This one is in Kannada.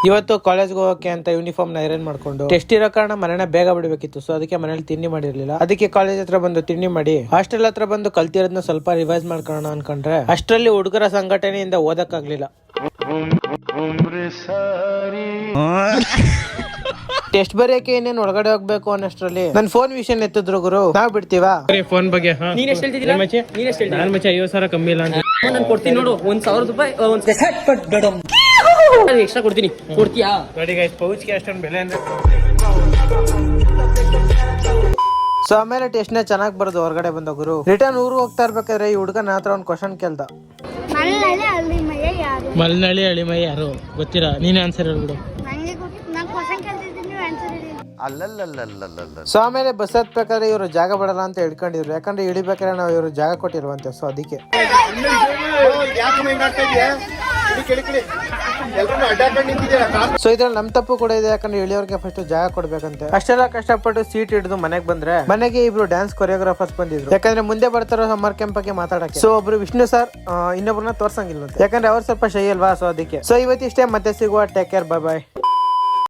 ಇವತ್ತು ಕಾಲೇಜ್ಗೆ ಹೋಗಕ್ಕೆ ಅಂತ ಯೂನಿಫಾರ್ಮ್ ನ ಐರನ್ ಮಾಡ್ಕೊಂಡು ಟೆಸ್ಟ್ ಇರೋ ಕಾರಣ ಮನೆನ ಬೇಗ ಬಿಡಬೇಕಿತ್ತು. ಸೊ ಅದಕ್ಕೆ ಮನೇಲಿ ತಿಂಡಿ ಮಾಡಿರ್ಲಿಲ್ಲ. ಅದಕ್ಕೆ ಕಾಲೇಜ್ ಹತ್ರ ಬಂದು ತಿಂಡಿ ಮಾಡಿ ಹಾಸ್ಟೆಲ್ ಹತ್ರ ಬಂದು ಕಲ್ತಿರೋದನ್ನ ಸ್ವಲ್ಪ ರಿವೈಸ್ ಮಾಡ್ಕೊಳ್ಳೋಣ ಅನ್ಕೊಂಡ್ರೆ ಅಷ್ಟರಲ್ಲಿ ಹುಡುಗರ ಸಂಘಟನೆಯಿಂದ ಓದಕ್ಕಾಗ್ಲಿಲ್ಲ. ಟೆಸ್ಟ್ ಬರೆಯಕ್ಕೆ ಇನ್ನೇನು ಒಳಗಡೆ ಹೋಗ್ಬೇಕು ಅನ್ನಷ್ಟರಲ್ಲಿ ನನ್ ಫೋನ್ ವಿಷಯ ಎತ್ತಿದ್ರು ಗುರು. ನಾವ್ ಬಿಡ್ತೀವಾ ಫೋನ್ ಬಗ್ಗೆ? ನೀನ್ ಎಷ್ಟು ಹೇಳ್ತಿದ್ದೀರಾ? ನಾನು ಮಚ್ಚ 50,000 ಕಮ್ಮಿ ಇಲ್ಲ ಅಂತ ನಾನು ಕೊಡ್ತೀನಿ ನೋಡು. 1,000 ರೂಪಾಯಿ ಎಕ್ಸ್ಟ್ರಾ ಕೊಡ್ತೀನಿ. ಕೊಡ್ತೀಯಾ? ನೋಡಿ ಗೈಸ್, ಪೌಚ್ಗೆ ಅಷ್ಟೊಂದು ಬೆಲೆ ಅಂದ್ರೆ. ಸೊ ಆಮೇಲೆ ಟೆಸ್ಟ್ ನ ಚೆನ್ನಾಗಿ ಬರೋದು ಹೊರಗಡೆ ಬಂದ ಗುರು. ರಿಟರ್ನ್ ಊರು ಹೋಗ್ತಾ ಇರ್ಬೇಕಾದ್ರೆ ಈ ಹುಡುಗ ನನ್ನ ಹತ್ರ ಒಂದು ಕ್ವಶನ್ ಕೇಳ್ದ. ಮಲ್ನಳ್ಳಿ ಅಳಿಮೈ ಯಾರು ಗೊತ್ತಿರಾ? ನೀನೇ ಆನ್ಸರ್ ಹೇಳ್ಬಿಡು. ಸೊ ಆಮೇಲೆ ಬಸ್ ಹತ್ಬೇಕಾದ್ರೆ ಇವರು ಜಾಗ ಬಿಡಲ್ಲ ಅಂತ ಹೇಳ್ಕೊಂಡಿದ್ರು. ಯಾಕಂದ್ರೆ ಇಳಿಬೇಕಾದ್ರೆ ನಾವು ಇವರು ಜಾಗ ಕೊಟ್ಟಿರುವಂತೆ. ಸೊ ಅದಕ್ಕೆ ಸೊ ಇದ್ರಲ್ಲಿ ನಮ್ ತಪ್ಪು ಕೂಡ ಇದೆ. ಯಾಕಂದ್ರೆ ಇಳಿಯೋರ್ಗೆ ಫಸ್ಟ್ ಜಾಗ ಕೊಡ್ಬೇಕಂತೆ. ಅಷ್ಟೆಲ್ಲ ಕಷ್ಟಪಟ್ಟು ಸೀಟ್ ಹಿಡಿದು ಮನೆಗೆ ಬಂದ್ರೆ ಮನೆಗೆ ಇಬ್ರು ಡ್ಯಾನ್ಸ್ ಕೊರಿಯೋಗ್ರಾಫರ್ಸ್ ಬಂದಿದ್ರು. ಯಾಕಂದ್ರೆ ಮುಂದೆ ಬರ್ತಾರೋ ಸಮ್ಮರ್ ಕ್ಯಾಂಪ್ ಬಗ್ಗೆ ಮಾತಾಡಕ್ಕೆ. ಸೊ ಒಬ್ರು ವಿಷ್ಣು ಸರ್ ಇನ್ನೊಬ್ರನ್ನ ತೋರ್ಸಂಗಿಲ್ಲ ಯಾಕಂದ್ರೆ ಅವ್ರು ಸ್ವಲ್ಪ ಶೈ ಅಲ್ವಾ. ಸೊ ಅದಕ್ಕೆ ಸೊ ಇವತ್ತಿಷ್ಟೇ, ಮತ್ತೆ ಸಿಗುವ. ಟೇಕ್ ಕೇರ್, ಬೈ ಬಾಯ್.